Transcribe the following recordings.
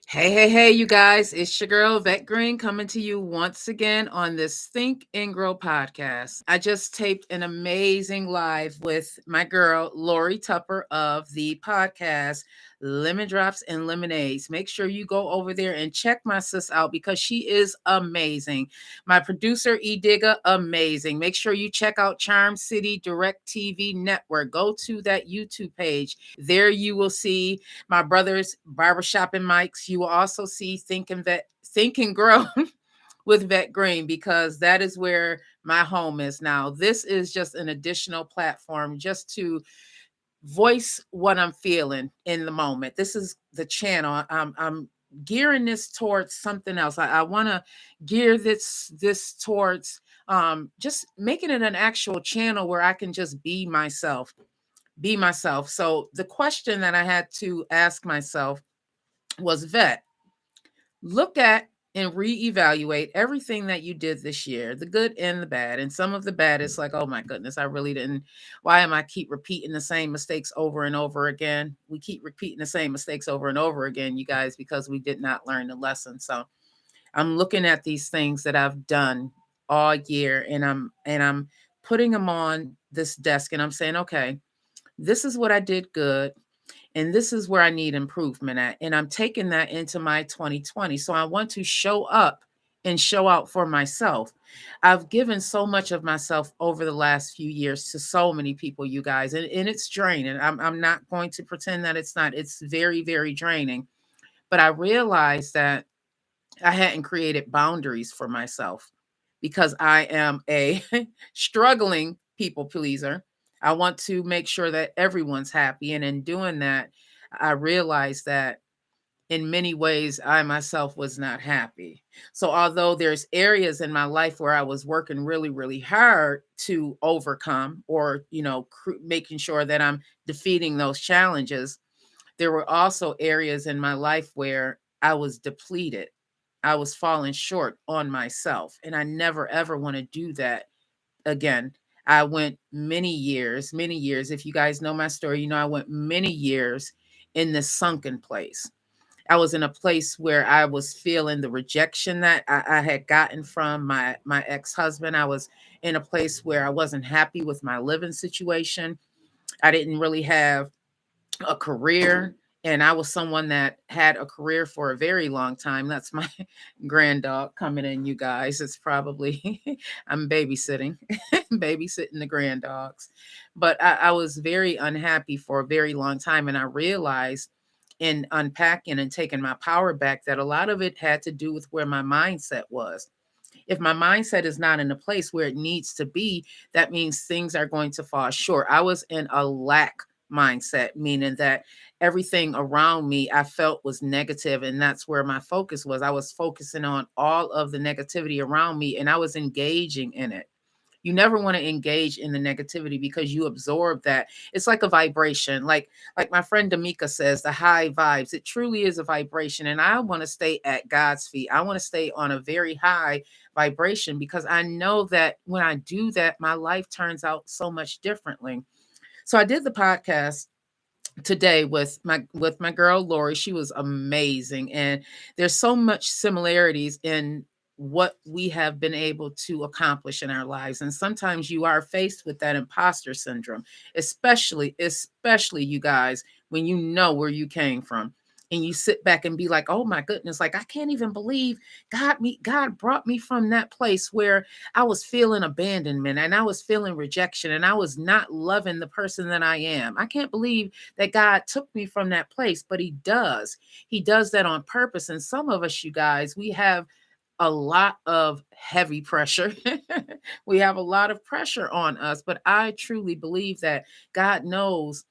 Hey, you guys. It's your girl, Vet Green, coming to you once again on this Think and Grow podcast. I just taped an amazing live with my girl, Lori Tupper of the podcast Lemon Drops and Lemonades. Make sure you go over there and check my sis out because she is amazing. My producer, E Digga, amazing. Make sure you check out Charm City Direct TV Network. Go to that YouTube page. There you will see my brother's barbershop and mics. You will also see Think and Grow with Vet Green because that is where my home is now. This is just an additional platform just to voice what I'm feeling in the moment. This is the channel. I'm gearing this towards something else. I want to gear this towards just making it an actual channel where I can just be myself. So the question that I had to ask myself was, Vet, look at and reevaluate everything that you did this year, the good and the bad. And some of the bad is like, oh my goodness, I really didn't. Why am I keep repeating the same mistakes over and over again? We keep repeating the same mistakes over and over again, you guys, because we did not learn the lesson. So I'm looking at these things that I've done all year, and I'm putting them on this desk, and I'm saying, okay, this is what I did good, and this is where I need improvement at. And I'm taking that into my 2020. So I want to show up and show out for myself. I've given so much of myself over the last few years to so many people, you guys, and it's draining. I'm not going to pretend that it's not. It's very, very draining. But I realized that I hadn't created boundaries for myself because I am a struggling people pleaser. I want to make sure that everyone's happy. And in doing that, I realized that in many ways, I myself was not happy. So, although there's areas in my life where I was working really, really hard to overcome or, making sure that I'm defeating those challenges, there were also areas in my life where I was depleted. I was falling short on myself. And I never, ever want to do that again. I went many years, many years. If you guys know my story, I went many years in this sunken place. I was in a place where I was feeling the rejection that I had gotten from my ex-husband. I was in a place where I wasn't happy with my living situation. I didn't really have a career, and I was someone that had a career for a very long time. That's my grand dog coming in, you guys. It's probably I'm babysitting babysitting the grand dogs. But I was very unhappy for a very long time, and I realized in unpacking and taking my power back that a lot of it had to do with where my mindset was. If my mindset is not in a place where it needs to be, that means things are going to fall short. I was in a lack mindset, meaning that everything around me I felt was negative, and that's where my focus was. I was focusing on all of the negativity around me, and I was engaging in it. You never want to engage in the negativity because you absorb that. It's like a vibration. Like my friend Damika says, the high vibes. It truly is a vibration. And I want to stay at God's feet. I want to stay on a very high vibration because I know that when I do that, my life turns out so much differently. So I did the podcast today with my girl Lori. She was amazing, and there's so much similarities in what we have been able to accomplish in our lives. And sometimes you are faced with that imposter syndrome, especially you guys, when you know where you came from. And you sit back and be like, oh my goodness, like I can't even believe God brought me from that place where I was feeling abandonment and I was feeling rejection and I was not loving the person that I am. I can't believe that God took me from that place, but He does. He does that on purpose. And some of us, you guys, we have a lot of heavy pressure. We have a lot of pressure on us, but I truly believe that God knows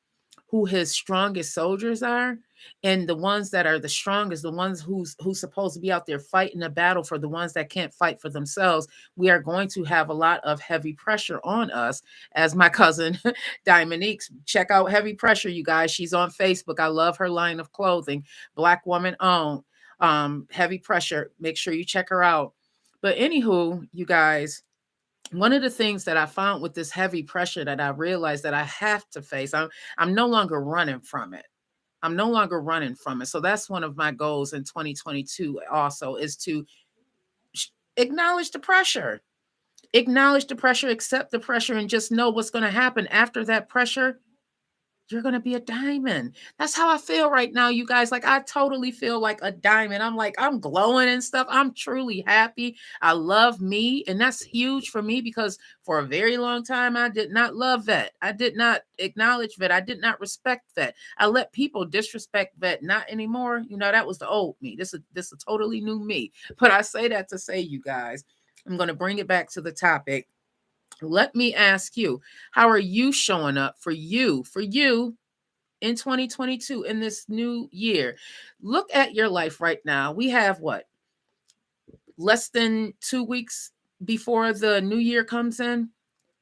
who His strongest soldiers are, and the ones that are the strongest, the ones who's supposed to be out there fighting a battle for the ones that can't fight for themselves. We are going to have a lot of heavy pressure on us. As my cousin Dimonique, check out Heavy Pressure, you guys. She's on Facebook. I love her line of clothing, Black woman owned. Heavy Pressure, make sure you check her out. But anywho, you guys, one of the things that I found with this heavy pressure that I realized that I have to face, I'm no longer running from it. I'm no longer running from it. So that's one of my goals in 2022 also, is to acknowledge the pressure. Acknowledge the pressure, accept the pressure, and just know what's going to happen after that pressure. You're going to be a diamond. That's how I feel right now, you guys. Like, I totally feel like a diamond. I'm like, I'm glowing and stuff. I'm truly happy. I love me. And that's huge for me, because for a very long time, I did not love Vet. I did not acknowledge Vet. I did not respect Vet. I let people disrespect Vet. Not anymore. You know, that was the old me. This is a totally new me. But I say that to say, you guys, I'm going to bring it back to the topic. Let me ask you, how are you showing up for you in 2022, in this new year? Look at your life right now. We have what? Less than 2 weeks before the new year comes in.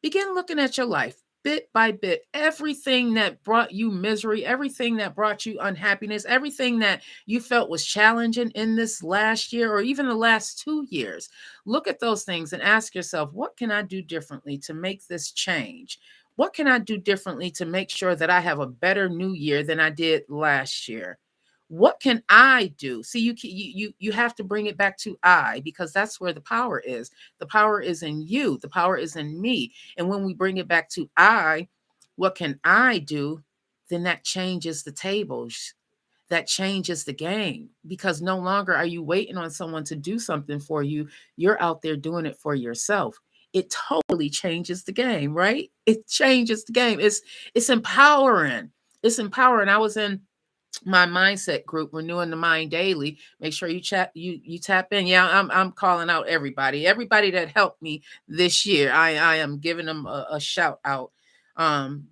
Begin looking at your life bit by bit. Everything that brought you misery, everything that brought you unhappiness, everything that you felt was challenging in this last year or even the last 2 years. Look at those things and ask yourself, what can I do differently to make this change? What can I do differently to make sure that I have a better new year than I did last year? What can I do? See, you have to bring it back to I, because that's where the power is. The power is in you. The power is in me. And when we bring it back to I, what can I do? Then that changes the tables. That changes the game, because no longer are you waiting on someone to do something for you. You're out there doing it for yourself. It totally changes the game, right? It changes the game. It's empowering. It's empowering. I was in my mindset group, Renewing the Mind Daily. Make sure you tap in. Yeah, I'm calling out everybody that helped me this year. I am giving them a shout out,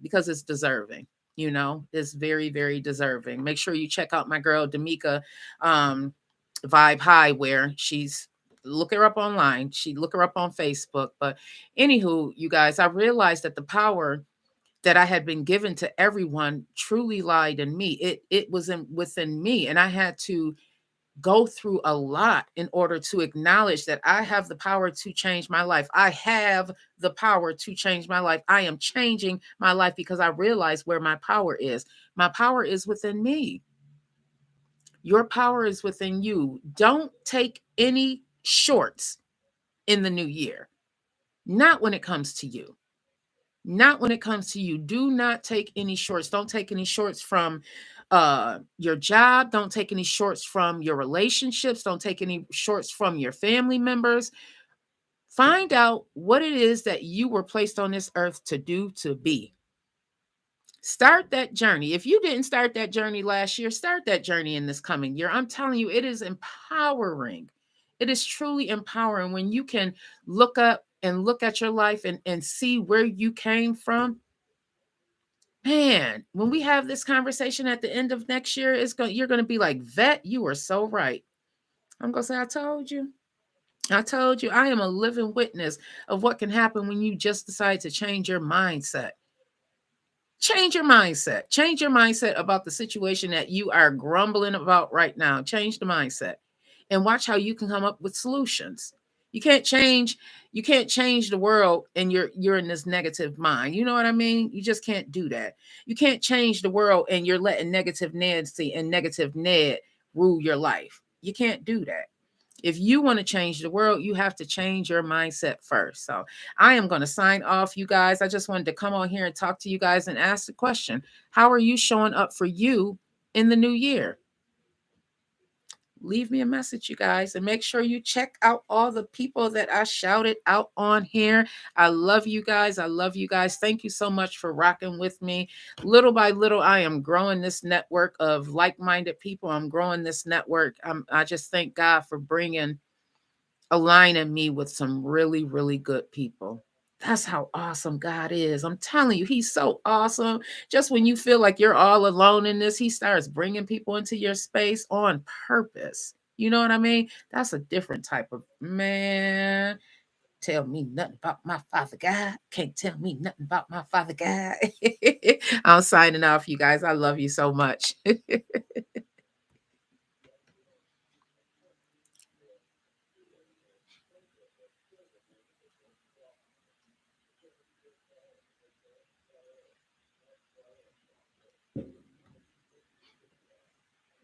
because it's deserving. You know, it's very, very deserving. Make sure you check out my girl D'Amica, Vibe High, where she's, look her up online. Look her up on Facebook. But anywho, you guys, I realized that the power that I had been given to everyone truly lied in me. It was within me, and I had to go through a lot in order to acknowledge that I have the power to change my life. I have the power to change my life. I am changing my life because I realize where my power is. My power is within me. Your power is within you. Don't take any shorts in the new year. Not when it comes to you. Not when it comes to you. Do not take any shorts. Don't take any shorts from your job. Don't take any shorts from your relationships. Don't take any shorts from your family members. Find out what it is that you were placed on this earth to do, to be. Start that journey. If you didn't start that journey last year, start that journey in this coming year. I'm telling you, it is empowering. It is truly empowering when you can look up and look at your life and see where you came from. Man, when we have this conversation at the end of next year, you're gonna be like, Vet, you are so right. I'm gonna say, I told you. I told you. I am a living witness of what can happen when you just decide to change your mindset. Change your mindset. Change your mindset about the situation that you are grumbling about right now. Change the mindset and watch how you can come up with solutions. You can't change you can't change the world and you're in this negative mind. You know what I mean? You just can't do that. You can't change the world and you're letting negative Nancy and negative Ned rule your life. You can't do that. If you want to change the world, you have to change your mindset first. So I am going to sign off, you guys. I just wanted to come on here and talk to you guys and ask the question: how are you showing up for you in the new year? Leave me a message, you guys, and make sure you check out all the people that I shouted out on here. I love you guys. I love you guys. Thank you so much for rocking with me. Little by little, I am growing this network of like-minded people. I'm growing this network. I just thank God for aligning me with some really, really good people. That's how awesome God is. I'm telling you, He's so awesome. Just when you feel like you're all alone in this, He starts bringing people into your space on purpose. You know what I mean? That's a different type of man. Tell me nothing about my Father God. Can't tell me nothing about my Father God. I'm signing off, you guys. I love you so much.